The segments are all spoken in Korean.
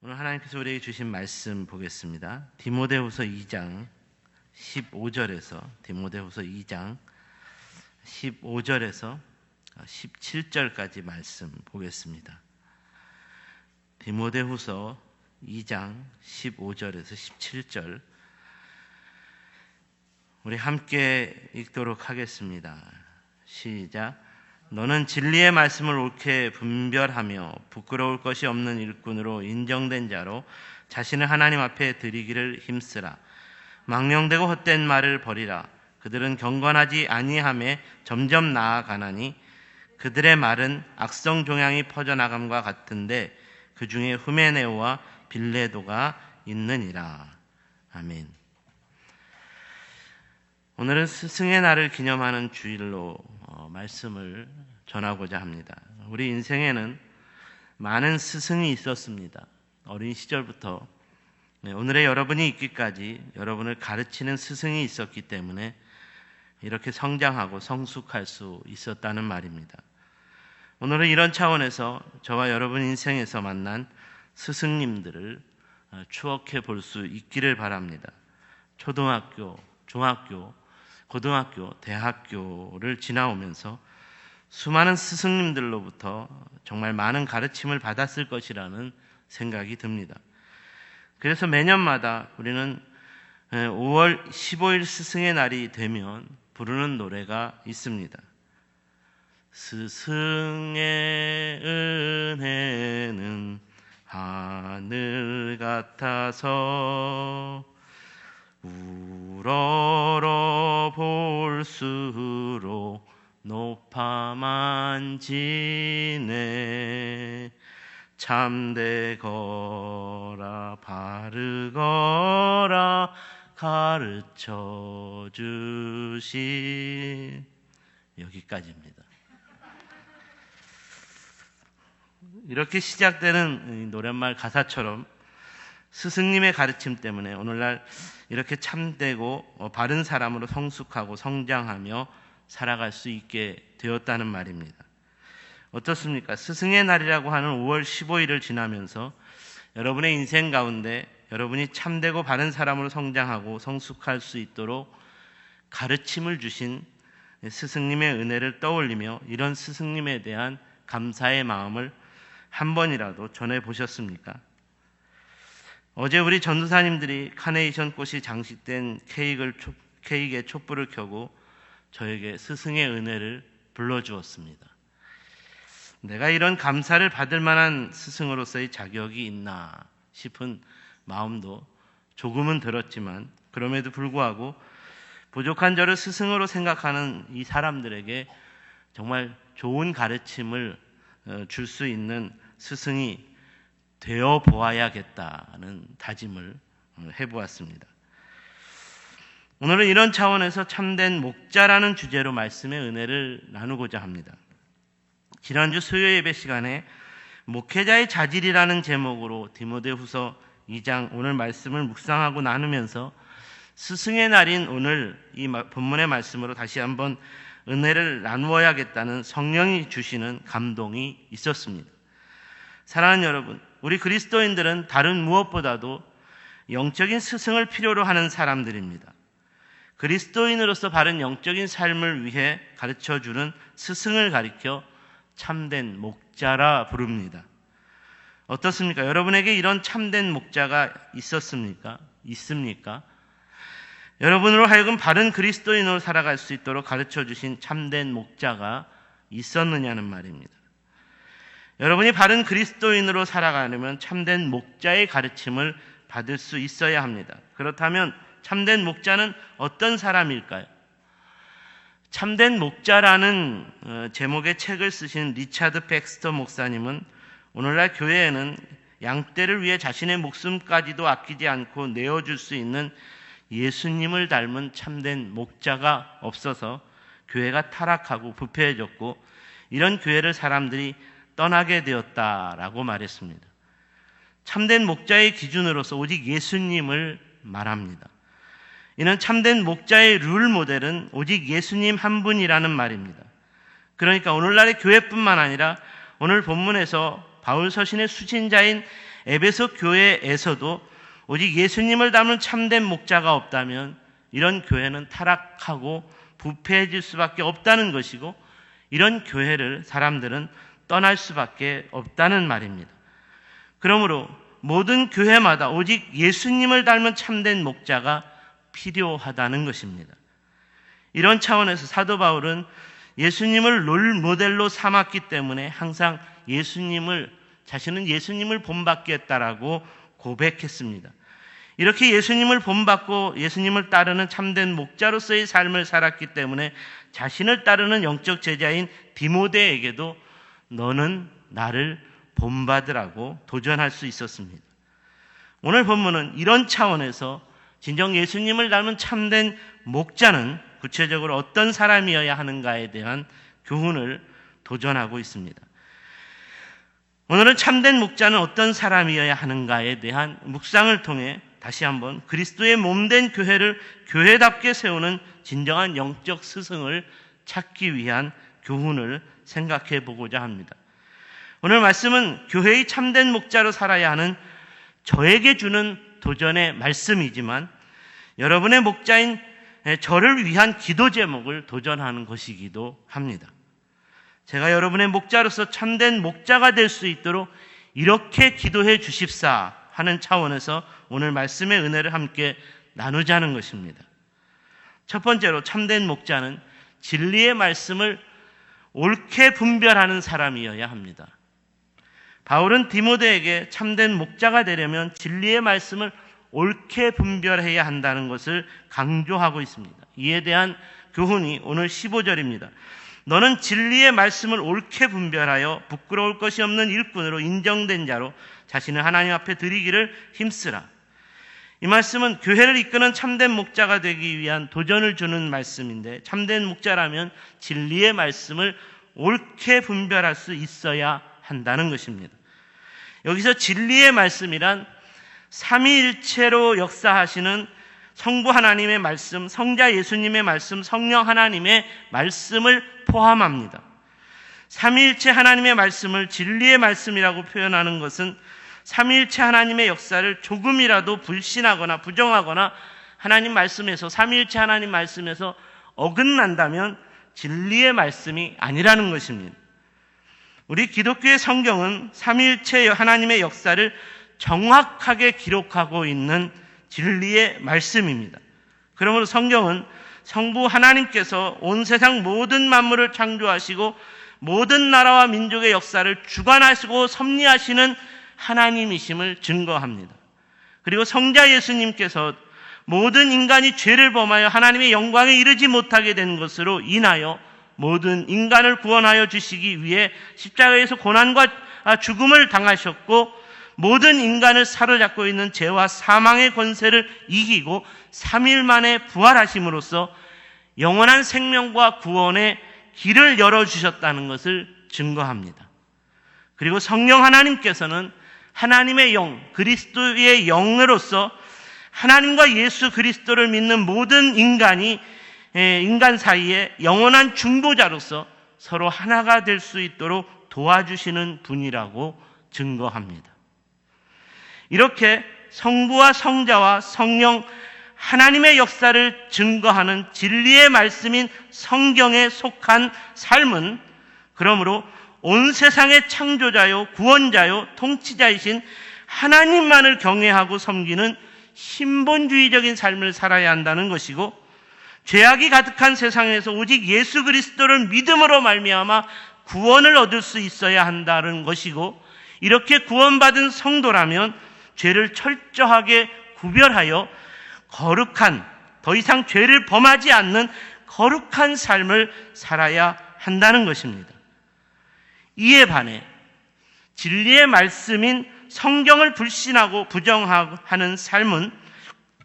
오늘 하나님께서 우리에게 주신 말씀 보겠습니다. 디모데후서 2장 15절에서 17절까지 말씀 보겠습니다. 디모데후서 2장 15절에서 17절 우리 함께 읽도록 하겠습니다. 시작. 너는 진리의 말씀을 옳게 분별하며 부끄러울 것이 없는 일꾼으로 인정된 자로 자신을 하나님 앞에 드리기를 힘쓰라. 망령되고 헛된 말을 버리라. 그들은 경건하지 아니함에 점점 나아가나니 그들의 말은 악성 종양이 퍼져나감과 같은데 그 중에 후메네오와 빌레도가 있느니라. 아멘. 오늘은 스승의 날을 기념하는 주일로 말씀을 전하고자 합니다. 우리 인생에는 많은 스승이 있었습니다. 어린 시절부터 오늘의 여러분이 있기까지 여러분을 가르치는 스승이 있었기 때문에 이렇게 성장하고 성숙할 수 있었다는 말입니다. 오늘은 이런 차원에서 저와 여러분 인생에서 만난 스승님들을 추억해 볼 수 있기를 바랍니다. 초등학교, 중학교, 고등학교, 대학교를 지나오면서 수많은 스승님들로부터 정말 많은 가르침을 받았을 것이라는 생각이 듭니다. 그래서 매년마다 우리는 5월 15일 스승의 날이 되면 부르는 노래가 있습니다. 스승의 은혜는 하늘 같아서 우러러 볼수록 높아만 지네. 참되거라 바르거라 가르쳐 주신. 여기까지입니다. 이렇게 시작되는 노랫말 가사처럼 스승님의 가르침 때문에 오늘날 이렇게 참되고 바른 사람으로 성숙하고 성장하며 살아갈 수 있게 되었다는 말입니다. 어떻습니까? 스승의 날이라고 하는 5월 15일을 지나면서 여러분의 인생 가운데 여러분이 참되고 바른 사람으로 성장하고 성숙할 수 있도록 가르침을 주신 스승님의 은혜를 떠올리며 이런 스승님에 대한 감사의 마음을 한 번이라도 전해보셨습니까? 어제 우리 전도사님들이 카네이션 꽃이 장식된 케이크에 촛불을 켜고 저에게 스승의 은혜를 불러주었습니다. 내가 이런 감사를 받을 만한 스승으로서의 자격이 있나 싶은 마음도 조금은 들었지만 그럼에도 불구하고 부족한 저를 스승으로 생각하는 이 사람들에게 정말 좋은 가르침을 줄 수 있는 스승이 되어 보아야겠다는 다짐을 해보았습니다. 오늘은 이런 차원에서 참된 목자라는 주제로 말씀의 은혜를 나누고자 합니다. 지난주 수요 예배 시간에 목회자의 자질이라는 제목으로 디모데후서 2장 오늘 말씀을 묵상하고 나누면서 스승의 날인 오늘 이 본문의 말씀으로 다시 한번 은혜를 나누어야겠다는 성령이 주시는 감동이 있었습니다. 사랑하는 여러분, 우리 그리스도인들은 다른 무엇보다도 영적인 스승을 필요로 하는 사람들입니다. 그리스도인으로서 바른 영적인 삶을 위해 가르쳐주는 스승을 가리켜 참된 목자라 부릅니다. 어떻습니까? 여러분에게 이런 참된 목자가 있었습니까? 있습니까? 여러분으로 하여금 바른 그리스도인으로 살아갈 수 있도록 가르쳐주신 참된 목자가 있었느냐는 말입니다. 여러분이 바른 그리스도인으로 살아가려면 참된 목자의 가르침을 받을 수 있어야 합니다. 그렇다면 참된 목자는 어떤 사람일까요? 참된 목자라는 제목의 책을 쓰신 리차드 백스터 목사님은 오늘날 교회에는 양떼를 위해 자신의 목숨까지도 아끼지 않고 내어줄 수 있는 예수님을 닮은 참된 목자가 없어서 교회가 타락하고 부패해졌고 이런 교회를 사람들이 떠나게 되었다라고 말했습니다. 참된 목자의 기준으로서 오직 예수님을 말합니다. 이는 참된 목자의 룰 모델은 오직 예수님 한 분이라는 말입니다. 그러니까 오늘날의 교회뿐만 아니라 오늘 본문에서 바울 서신의 수신자인 에베소 교회에서도 오직 예수님을 닮은 참된 목자가 없다면 이런 교회는 타락하고 부패해질 수밖에 없다는 것이고, 이런 교회를 사람들은 떠날 수밖에 없다는 말입니다. 그러므로 모든 교회마다 오직 예수님을 닮은 참된 목자가 필요하다는 것입니다. 이런 차원에서 사도 바울은 예수님을 롤 모델로 삼았기 때문에 항상 자신은 예수님을 본받겠다라고 고백했습니다. 이렇게 예수님을 본받고 예수님을 따르는 참된 목자로서의 삶을 살았기 때문에 자신을 따르는 영적 제자인 디모데에게도 너는 나를 본받으라고 도전할 수 있었습니다. 오늘 본문은 이런 차원에서 진정 예수님을 닮은 참된 목자는 구체적으로 어떤 사람이어야 하는가에 대한 교훈을 도전하고 있습니다. 오늘은 참된 목자는 어떤 사람이어야 하는가에 대한 묵상을 통해 다시 한번 그리스도의 몸된 교회를 교회답게 세우는 진정한 영적 스승을 찾기 위한 교훈을 생각해 보고자 합니다. 오늘 말씀은 교회의 참된 목자로 살아야 하는 저에게 주는 도전의 말씀이지만 여러분의 목자인 저를 위한 기도 제목을 도전하는 것이기도 합니다. 제가 여러분의 목자로서 참된 목자가 될 수 있도록 이렇게 기도해 주십사 하는 차원에서 오늘 말씀의 은혜를 함께 나누자는 것입니다. 첫 번째로 참된 목자는 진리의 말씀을 옳게 분별하는 사람이어야 합니다. 바울은 디모데에게 참된 목자가 되려면 진리의 말씀을 옳게 분별해야 한다는 것을 강조하고 있습니다. 이에 대한 교훈이 오늘 15절입니다. 너는 진리의 말씀을 옳게 분별하여 부끄러울 것이 없는 일꾼으로 인정된 자로 자신을 하나님 앞에 드리기를 힘쓰라. 이 말씀은 교회를 이끄는 참된 목자가 되기 위한 도전을 주는 말씀인데, 참된 목자라면 진리의 말씀을 옳게 분별할 수 있어야 한다는 것입니다. 여기서 진리의 말씀이란 삼위일체로 역사하시는 성부 하나님의 말씀, 성자 예수님의 말씀, 성령 하나님의 말씀을 포함합니다. 삼위일체 하나님의 말씀을 진리의 말씀이라고 표현하는 것은 삼위일체 하나님의 역사를 조금이라도 불신하거나 부정하거나 하나님 말씀에서, 삼위일체 하나님 말씀에서 어긋난다면 진리의 말씀이 아니라는 것입니다. 우리 기독교의 성경은 삼위일체 하나님의 역사를 정확하게 기록하고 있는 진리의 말씀입니다. 그러므로 성경은 성부 하나님께서 온 세상 모든 만물을 창조하시고 모든 나라와 민족의 역사를 주관하시고 섭리하시는 하나님이심을 증거합니다. 그리고 성자 예수님께서 모든 인간이 죄를 범하여 하나님의 영광에 이르지 못하게 된 것으로 인하여 모든 인간을 구원하여 주시기 위해 십자가에서 고난과 죽음을 당하셨고 모든 인간을 사로잡고 있는 죄와 사망의 권세를 이기고 3일 만에 부활하심으로써 영원한 생명과 구원의 길을 열어주셨다는 것을 증거합니다. 그리고 성령 하나님께서는 하나님의 영, 그리스도의 영으로서 하나님과 예수 그리스도를 믿는 모든 인간 사이에 영원한 중보자로서 서로 하나가 될 수 있도록 도와주시는 분이라고 증거합니다. 이렇게 성부와 성자와 성령 하나님의 역사를 증거하는 진리의 말씀인 성경에 속한 삶은 그러므로 온 세상의 창조자요 구원자요 통치자이신 하나님만을 경외하고 섬기는 신본주의적인 삶을 살아야 한다는 것이고, 죄악이 가득한 세상에서 오직 예수 그리스도를 믿음으로 말미암아 구원을 얻을 수 있어야 한다는 것이고, 이렇게 구원받은 성도라면 죄를 철저하게 구별하여 거룩한, 더 이상 죄를 범하지 않는 거룩한 삶을 살아야 한다는 것입니다. 이에 반해 진리의 말씀인 성경을 불신하고 부정하는 삶은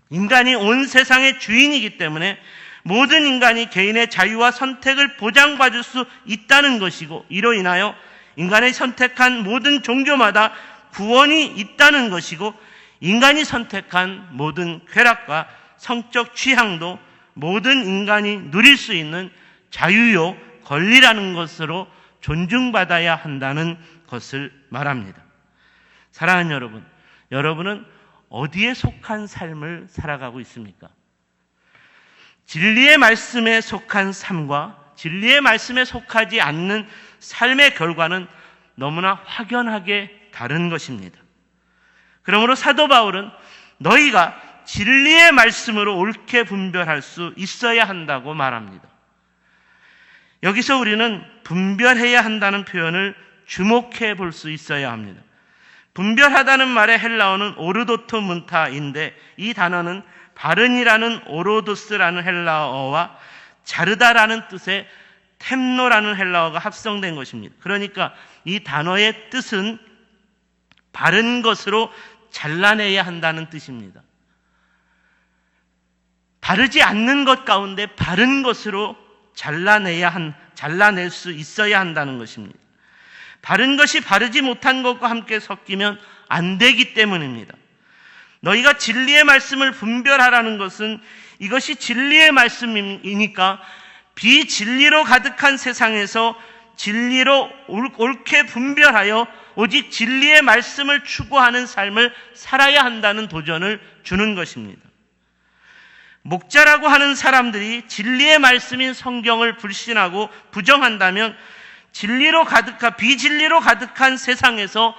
인간이 온 세상의 주인이기 때문에 모든 인간이 개인의 자유와 선택을 보장받을 수 있다는 것이고, 이로 인하여 인간이 선택한 모든 종교마다 구원이 있다는 것이고, 인간이 선택한 모든 쾌락과 성적 취향도 모든 인간이 누릴 수 있는 자유요 권리라는 것으로 존중받아야 한다는 것을 말합니다. 사랑하는 여러분, 여러분은 어디에 속한 삶을 살아가고 있습니까? 진리의 말씀에 속한 삶과 진리의 말씀에 속하지 않는 삶의 결과는 너무나 확연하게 다른 것입니다. 그러므로 사도 바울은 너희가 진리의 말씀으로 옳게 분별할 수 있어야 한다고 말합니다. 여기서 우리는 분별해야 한다는 표현을 주목해 볼 수 있어야 합니다. 분별하다는 말의 헬라어는 오르도토 문타인데 이 단어는 바른이라는 오로도스라는 헬라어와 자르다라는 뜻의 템노라는 헬라어가 합성된 것입니다. 그러니까 이 단어의 뜻은 바른 것으로 잘라내야 한다는 뜻입니다. 바르지 않는 것 가운데 바른 것으로 잘라낼 수 있어야 한다는 것입니다. 바른 것이 바르지 못한 것과 함께 섞이면 안 되기 때문입니다. 너희가 진리의 말씀을 분별하라는 것은 이것이 진리의 말씀이니까 비진리로 가득한 세상에서 진리로 옳게 분별하여 오직 진리의 말씀을 추구하는 삶을 살아야 한다는 도전을 주는 것입니다. 목자라고 하는 사람들이 진리의 말씀인 성경을 불신하고 부정한다면 비진리로 가득한 세상에서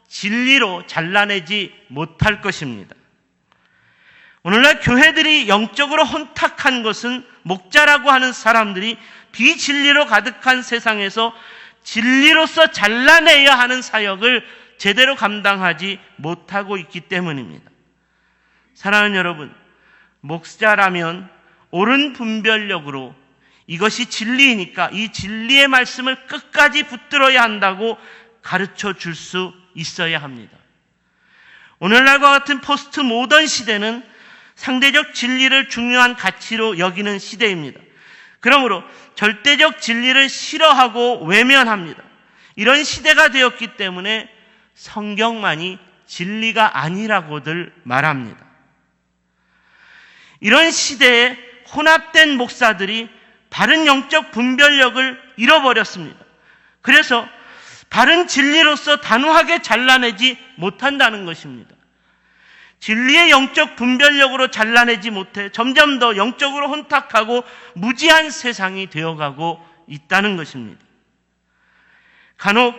진리로 잘라내지 못할 것입니다. 오늘날 교회들이 영적으로 혼탁한 것은 목자라고 하는 사람들이 비진리로 가득한 세상에서 진리로서 잘라내야 하는 사역을 제대로 감당하지 못하고 있기 때문입니다. 사랑하는 여러분, 목자라면 옳은 분별력으로 이것이 진리이니까 이 진리의 말씀을 끝까지 붙들어야 한다고 가르쳐 줄 수 있어야 합니다. 오늘날과 같은 포스트 모던 시대는 상대적 진리를 중요한 가치로 여기는 시대입니다. 그러므로 절대적 진리를 싫어하고 외면합니다. 이런 시대가 되었기 때문에 성경만이 진리가 아니라고들 말합니다. 이런 시대에 혼합된 목사들이 바른 영적 분별력을 잃어버렸습니다. 그래서 바른 진리로서 단호하게 잘라내지 못한다는 것입니다. 진리의 영적 분별력으로 잘라내지 못해 점점 더 영적으로 혼탁하고 무지한 세상이 되어가고 있다는 것입니다. 간혹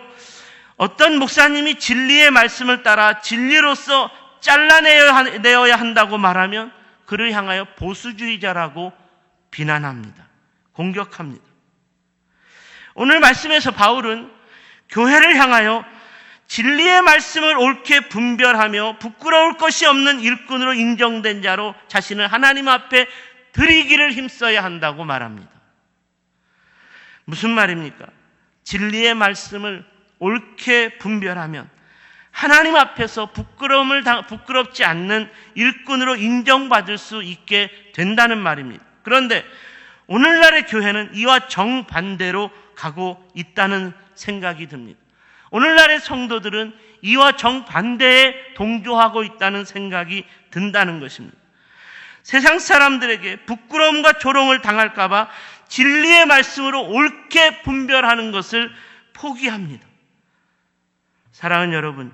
어떤 목사님이 진리의 말씀을 따라 진리로서 잘라내어야 한다고 말하면 그를 향하여 보수주의자라고 비난합니다. 공격합니다. 오늘 말씀에서 바울은 교회를 향하여 진리의 말씀을 옳게 분별하며 부끄러울 것이 없는 일꾼으로 인정된 자로 자신을 하나님 앞에 드리기를 힘써야 한다고 말합니다. 무슨 말입니까? 진리의 말씀을 옳게 분별하면 하나님 앞에서 부끄럽지 않는 일꾼으로 인정받을 수 있게 된다는 말입니다. 그런데 오늘날의 교회는 이와 정반대로 가고 있다는 생각이 듭니다. 오늘날의 성도들은 이와 정반대에 동조하고 있다는 생각이 든다는 것입니다. 세상 사람들에게 부끄러움과 조롱을 당할까 봐 진리의 말씀으로 옳게 분별하는 것을 포기합니다. 사랑하는 여러분,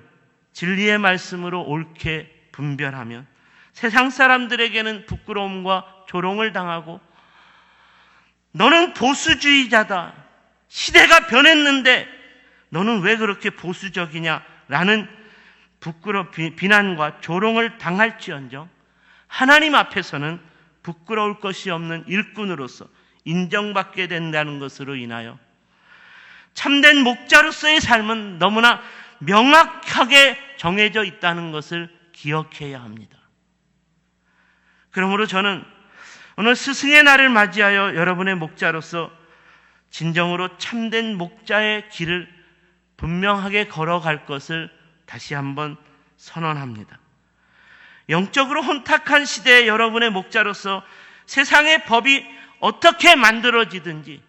진리의 말씀으로 옳게 분별하면 세상 사람들에게는 부끄러움과 조롱을 당하고 너는 보수주의자다. 시대가 변했는데 너는 왜 그렇게 보수적이냐라는 비난과 조롱을 당할지언정 하나님 앞에서는 부끄러울 것이 없는 일꾼으로서 인정받게 된다는 것으로 인하여 참된 목자로서의 삶은 너무나 명확하게 정해져 있다는 것을 기억해야 합니다. 그러므로 저는 오늘 스승의 날을 맞이하여 여러분의 목자로서 진정으로 참된 목자의 길을 분명하게 걸어갈 것을 다시 한번 선언합니다. 영적으로 혼탁한 시대의 여러분의 목자로서 세상의 법이 어떻게 만들어지든지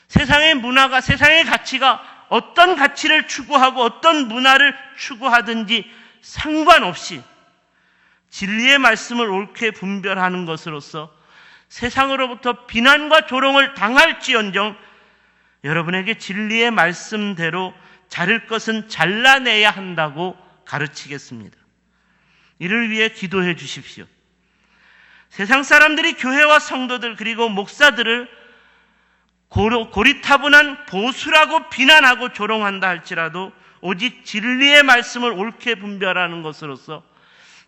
세상의 문화가, 세상의 가치가 어떤 가치를 추구하고 어떤 문화를 추구하든지 상관없이 진리의 말씀을 옳게 분별하는 것으로서 세상으로부터 비난과 조롱을 당할지언정 여러분에게 진리의 말씀대로 자를 것은 잘라내야 한다고 가르치겠습니다. 이를 위해 기도해 주십시오. 세상 사람들이 교회와 성도들 그리고 목사들을 고리타분한 보수라고 비난하고 조롱한다 할지라도 오직 진리의 말씀을 옳게 분별하는 것으로서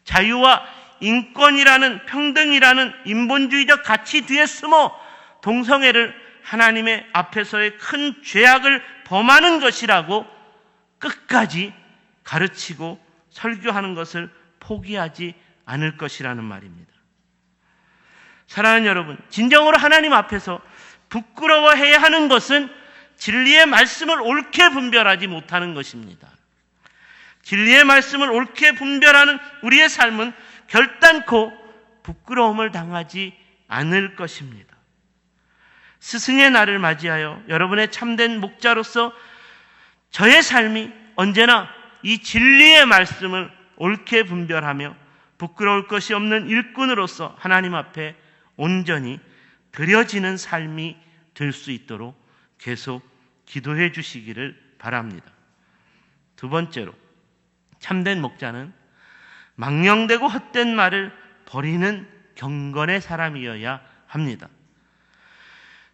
자유와 인권이라는 평등이라는 인본주의적 가치 뒤에 숨어 동성애를 하나님의 앞에서의 큰 죄악을 범하는 것이라고 끝까지 가르치고 설교하는 것을 포기하지 않을 것이라는 말입니다. 사랑하는 여러분, 진정으로 하나님 앞에서 부끄러워해야 하는 것은 진리의 말씀을 옳게 분별하지 못하는 것입니다. 진리의 말씀을 옳게 분별하는 우리의 삶은 결단코 부끄러움을 당하지 않을 것입니다. 스승의 날을 맞이하여 여러분의 참된 목자로서 저의 삶이 언제나 이 진리의 말씀을 옳게 분별하며 부끄러울 것이 없는 일꾼으로서 하나님 앞에 온전히 드려지는 삶이 될 수 있도록 계속 기도해 주시기를 바랍니다. 두 번째로, 참된 목자는 망령되고 헛된 말을 버리는 경건의 사람이어야 합니다.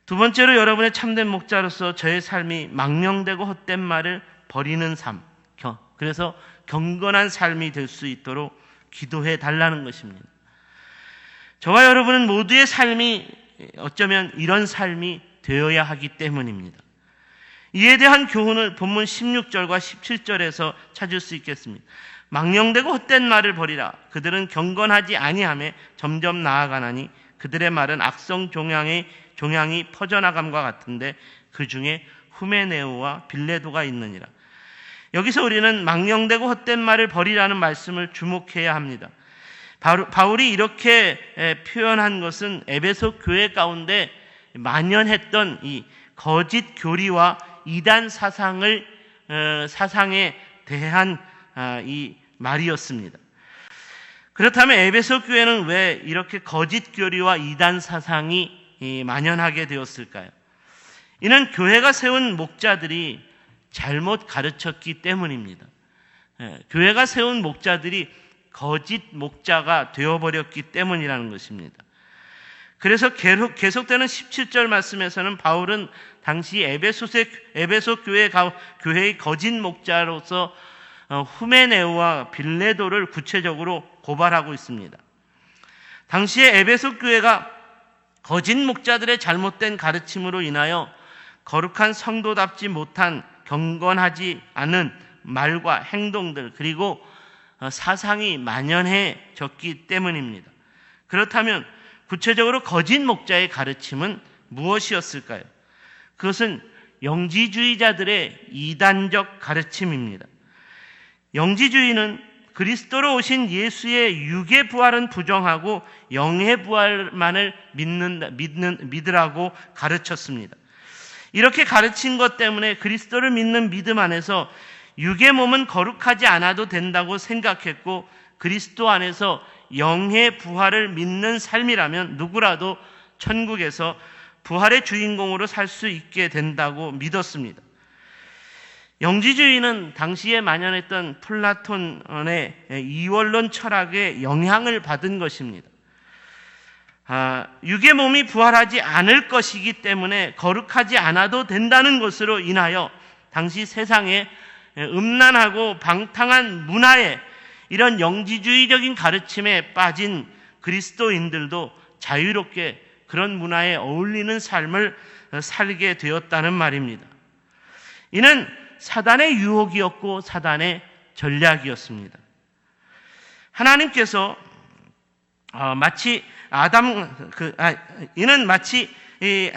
두 번째로, 여러분의 참된 목자로서 저의 삶이 망령되고 헛된 말을 버리는 삶, 그래서 경건한 삶이 될 수 있도록 기도해 달라는 것입니다. 저와 여러분은 모두의 삶이 어쩌면 이런 삶이 되어야 하기 때문입니다. 이에 대한 교훈을 본문 16절과 17절에서 찾을 수 있겠습니다. 망령되고 헛된 말을 버리라. 그들은 경건하지 아니하며 점점 나아가나니 그들의 말은 악성 종양이 퍼져나감과 같은데 그 중에 후메네오와 빌레도가 있느니라. 여기서 우리는 망령되고 헛된 말을 버리라는 말씀을 주목해야 합니다. 바울이 이렇게 표현한 것은 에베소 교회 가운데 만연했던 이 거짓 교리와 이단 사상에 대한 이 말이었습니다. 그렇다면 에베소 교회는 왜 이렇게 거짓 교리와 이단 사상이 만연하게 되었을까요? 이는 교회가 세운 목자들이 잘못 가르쳤기 때문입니다. 교회가 세운 목자들이 거짓 목자가 되어버렸기 때문이라는 것입니다. 그래서 계속되는 17절 말씀에서는 바울은 당시 에베소 교회의 거짓 목자로서 후메네오와 빌레도를 구체적으로 고발하고 있습니다. 당시에 에베소 교회가 거짓 목자들의 잘못된 가르침으로 인하여 거룩한 성도답지 못한 경건하지 않은 말과 행동들 그리고 사상이 만연해졌기 때문입니다. 그렇다면 구체적으로 거짓 목자의 가르침은 무엇이었을까요? 그것은 영지주의자들의 이단적 가르침입니다. 영지주의는 그리스도로 오신 예수의 육의 부활은 부정하고 영의 부활만을 믿으라고 가르쳤습니다. 이렇게 가르친 것 때문에 그리스도를 믿는 믿음 안에서 육의 몸은 거룩하지 않아도 된다고 생각했고 그리스도 안에서 영의 부활을 믿는 삶이라면 누구라도 천국에서 부활의 주인공으로 살 수 있게 된다고 믿었습니다. 영지주의는 당시에 만연했던 플라톤의 이원론 철학에 영향을 받은 것입니다. 육의 몸이 부활하지 않을 것이기 때문에 거룩하지 않아도 된다는 것으로 인하여 당시 세상에 음란하고 방탕한 문화에 이런 영지주의적인 가르침에 빠진 그리스도인들도 자유롭게 그런 문화에 어울리는 삶을 살게 되었다는 말입니다. 이는 사단의 유혹이었고 사단의 전략이었습니다. 하나님께서 이는 마치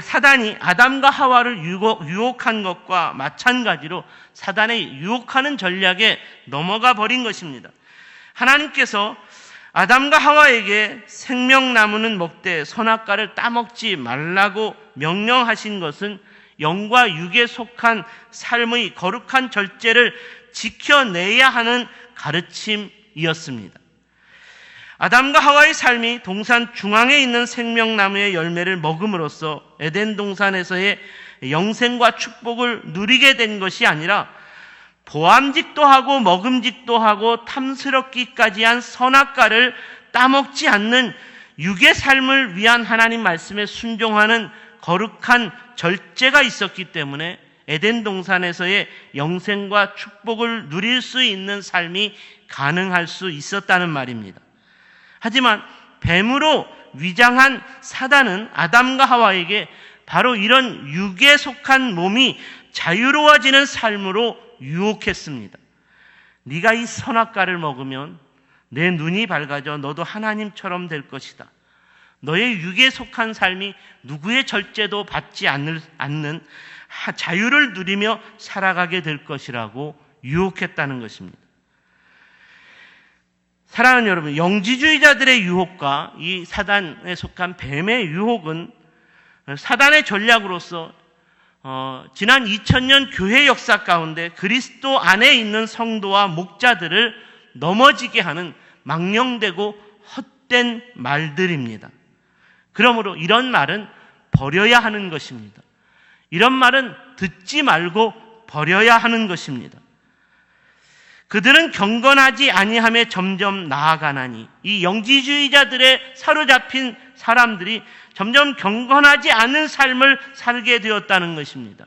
사단이 아담과 하와를 유혹한 것과 마찬가지로 사단의 유혹하는 전략에 넘어가 버린 것입니다. 하나님께서 아담과 하와에게 생명나무는 먹되 선악과를 따먹지 말라고 명령하신 것은 영과 육에 속한 삶의 거룩한 절제를 지켜내야 하는 가르침이었습니다. 아담과 하와의 삶이 동산 중앙에 있는 생명나무의 열매를 먹음으로써 에덴 동산에서의 영생과 축복을 누리게 된 것이 아니라 보암직도 하고 먹음직도 하고 탐스럽기까지 한 선악과를 따먹지 않는 육의 삶을 위한 하나님 말씀에 순종하는 거룩한 절제가 있었기 때문에 에덴 동산에서의 영생과 축복을 누릴 수 있는 삶이 가능할 수 있었다는 말입니다. 하지만 뱀으로 위장한 사단은 아담과 하와에게 바로 이런 육에 속한 몸이 자유로워지는 삶으로 유혹했습니다. 네가 이 선악과를 먹으면 내 눈이 밝아져 너도 하나님처럼 될 것이다. 너의 육에 속한 삶이 누구의 절제도 받지 않는 자유를 누리며 살아가게 될 것이라고 유혹했다는 것입니다. 사랑하는 여러분, 영지주의자들의 유혹과 이 사단에 속한 뱀의 유혹은 사단의 전략으로서 지난 2000년 교회 역사 가운데 그리스도 안에 있는 성도와 목자들을 넘어지게 하는 망령되고 헛된 말들입니다. 그러므로 이런 말은 버려야 하는 것입니다. 이런 말은 듣지 말고 버려야 하는 것입니다. 그들은 경건하지 아니함에 점점 나아가나니 이 영지주의자들의 사로잡힌 사람들이 점점 경건하지 않은 삶을 살게 되었다는 것입니다.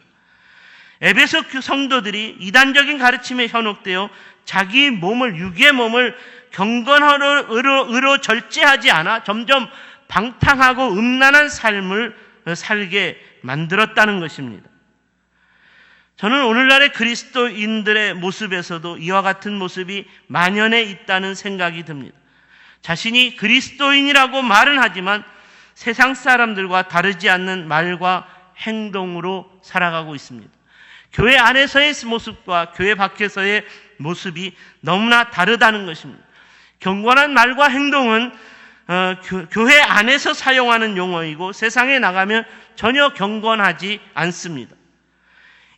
에베소 성도들이 이단적인 가르침에 현혹되어 자기 몸을, 육의 몸을 경건으로 절제하지 않아 점점 방탕하고 음란한 삶을 살게 만들었다는 것입니다. 저는 오늘날의 그리스도인들의 모습에서도 이와 같은 모습이 만연해 있다는 생각이 듭니다. 자신이 그리스도인이라고 말은 하지만 세상 사람들과 다르지 않는 말과 행동으로 살아가고 있습니다. 교회 안에서의 모습과 교회 밖에서의 모습이 너무나 다르다는 것입니다. 경건한 말과 행동은 교회 안에서 사용하는 용어이고 세상에 나가면 전혀 경건하지 않습니다.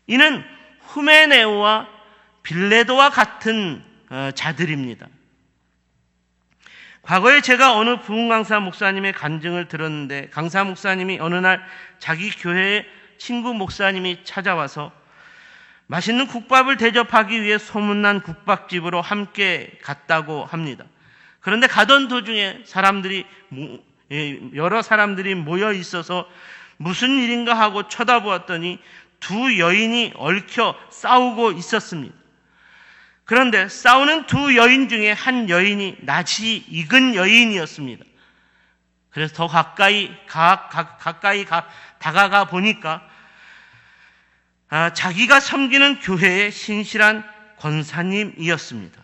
이는 후메네오와 빌레도와 같은 자들입니다. 과거에 제가 어느 부흥 강사 목사님의 간증을 들었는데 강사 목사님이 어느 날 자기 교회에 친구 목사님이 찾아와서 맛있는 국밥을 대접하기 위해 소문난 국밥집으로 함께 갔다고 합니다. 그런데 가던 도중에 여러 사람들이 모여 있어서 무슨 일인가 하고 쳐다보았더니 두 여인이 얽혀 싸우고 있었습니다. 그런데 싸우는 두 여인 중에 한 여인이 낯이 익은 여인이었습니다. 그래서 더 가까이 다가가 보니까 자기가 섬기는 교회의 신실한 권사님이었습니다.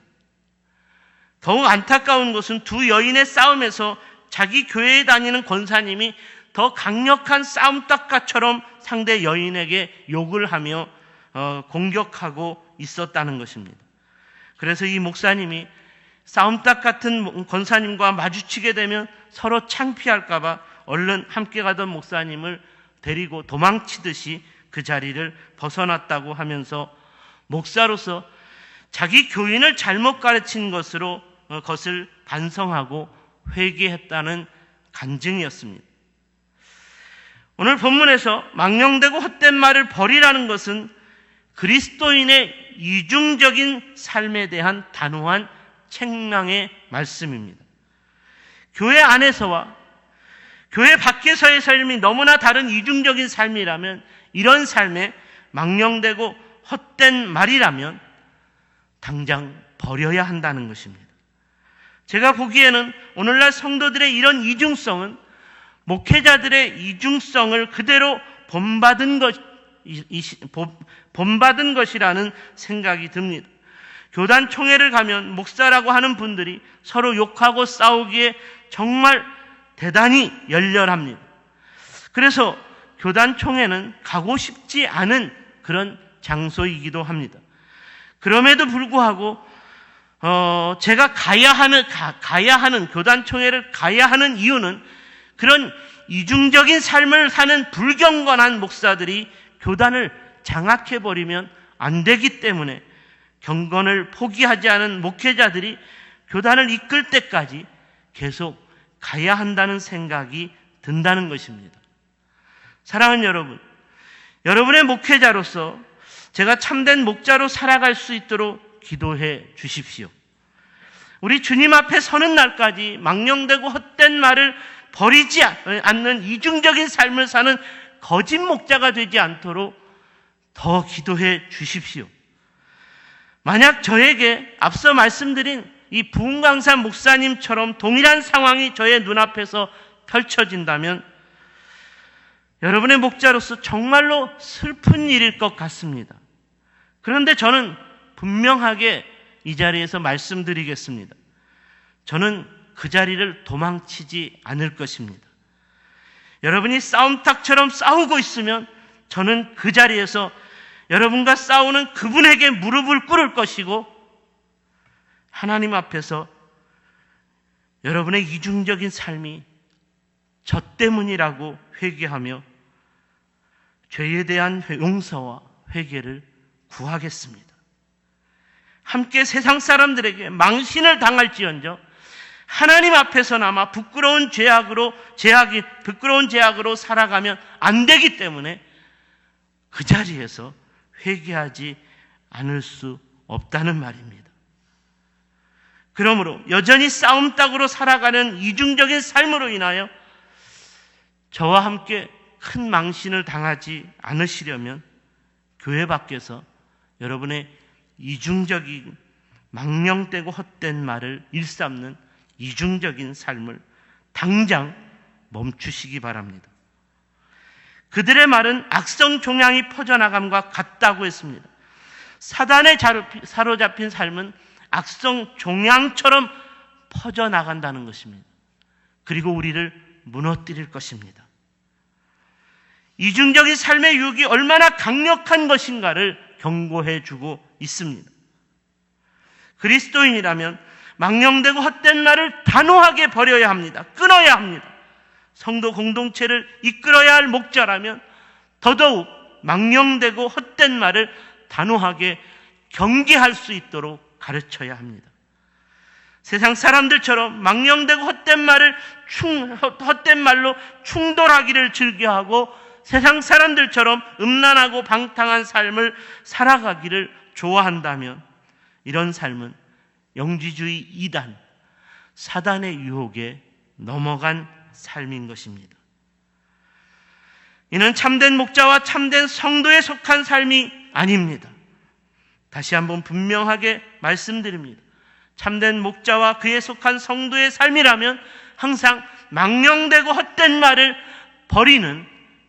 더욱 안타까운 것은 두 여인의 싸움에서 자기 교회에 다니는 권사님이 더 강력한 싸움닭같처럼 상대 여인에게 욕을 하며 공격하고 있었다는 것입니다. 그래서 이 목사님이 싸움닭 같은 권사님과 마주치게 되면 서로 창피할까 봐 얼른 함께 가던 목사님을 데리고 도망치듯이 그 자리를 벗어났다고 하면서 목사로서 자기 교인을 잘못 가르친 것을 반성하고 회개했다는 간증이었습니다. 오늘 본문에서 망령되고 헛된 말을 버리라는 것은 그리스도인의 이중적인 삶에 대한 단호한 책망의 말씀입니다. 교회 안에서와 교회 밖에서의 삶이 너무나 다른 이중적인 삶이라면, 이런 삶에 망령되고 헛된 말이라면 당장 버려야 한다는 것입니다. 제가 보기에는 오늘날 성도들의 이런 이중성은 목회자들의 이중성을 그대로 본받은 것이라는 생각이 듭니다. 교단 총회를 가면 목사라고 하는 분들이 서로 욕하고 싸우기에 정말 대단히 열렬합니다. 그래서 교단 총회는 가고 싶지 않은 그런 장소이기도 합니다. 그럼에도 불구하고 제가 가야 하는 교단 총회를 가야 하는 이유는 그런 이중적인 삶을 사는 불경건한 목사들이 교단을 장악해버리면 안 되기 때문에 경건을 포기하지 않은 목회자들이 교단을 이끌 때까지 계속 가야 한다는 생각이 든다는 것입니다. 사랑하는 여러분, 여러분의 목회자로서 제가 참된 목자로 살아갈 수 있도록 기도해 주십시오. 우리 주님 앞에 서는 날까지 망령되고 헛된 말을 버리지 않는 이중적인 삶을 사는 거짓 목자가 되지 않도록 더 기도해 주십시오. 만약 저에게 앞서 말씀드린 이 부흥강산 목사님처럼 동일한 상황이 저의 눈앞에서 펼쳐진다면 여러분의 목자로서 정말로 슬픈 일일 것 같습니다. 그런데 저는 분명하게 이 자리에서 말씀드리겠습니다. 저는 그 자리를 도망치지 않을 것입니다. 여러분이 싸움탁처럼 싸우고 있으면 저는 그 자리에서 여러분과 싸우는 그분에게 무릎을 꿇을 것이고 하나님 앞에서 여러분의 이중적인 삶이 저 때문이라고 회개하며 죄에 대한 용서와 회개를 구하겠습니다. 함께 세상 사람들에게 망신을 당할지언정 하나님 앞에서나마 부끄러운 제약으로 살아가면 안 되기 때문에 그 자리에서 회개하지 않을 수 없다는 말입니다. 그러므로 여전히 싸움닭으로 살아가는 이중적인 삶으로 인하여 저와 함께 큰 망신을 당하지 않으시려면 교회 밖에서 여러분의 이중적인 망령되고 헛된 말을 일삼는 이중적인 삶을 당장 멈추시기 바랍니다. 그들의 말은 악성 종양이 퍼져나감과 같다고 했습니다. 사단에 사로잡힌 삶은 악성 종양처럼 퍼져나간다는 것입니다. 그리고 우리를 무너뜨릴 것입니다. 이중적인 삶의 유혹이 얼마나 강력한 것인가를 경고해 주고 있습니다. 그리스도인이라면 망령되고 헛된 말을 단호하게 버려야 합니다. 끊어야 합니다. 성도 공동체를 이끌어야 할 목자라면 더더욱 망령되고 헛된 말을 단호하게 경계할 수 있도록 가르쳐야 합니다. 세상 사람들처럼 망령되고 헛된 말로 충돌하기를 즐겨하고 세상 사람들처럼 음란하고 방탕한 삶을 살아가기를 좋아한다면 이런 삶은 영지주의 이단, 사단의 유혹에 넘어간 삶인 것입니다. 이는 참된 목자와 참된 성도에 속한 삶이 아닙니다. 다시 한번 분명하게 말씀드립니다. 참된 목자와 그에 속한 성도의 삶이라면 항상 망령되고 헛된 말을 버리는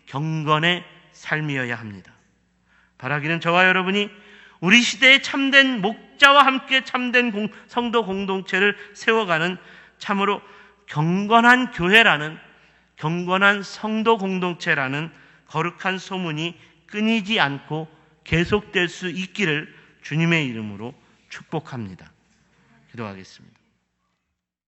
경건의 삶이어야 합니다. 바라기는 저와 여러분이 우리 시대의 참된 목자와 함께 참된 성도 공동체를 세워가는 참으로 경건한 교회라는, 경건한 성도 공동체라는 거룩한 소문이 끊이지 않고 계속될 수 있기를 주님의 이름으로 축복합니다. 기도하겠습니다.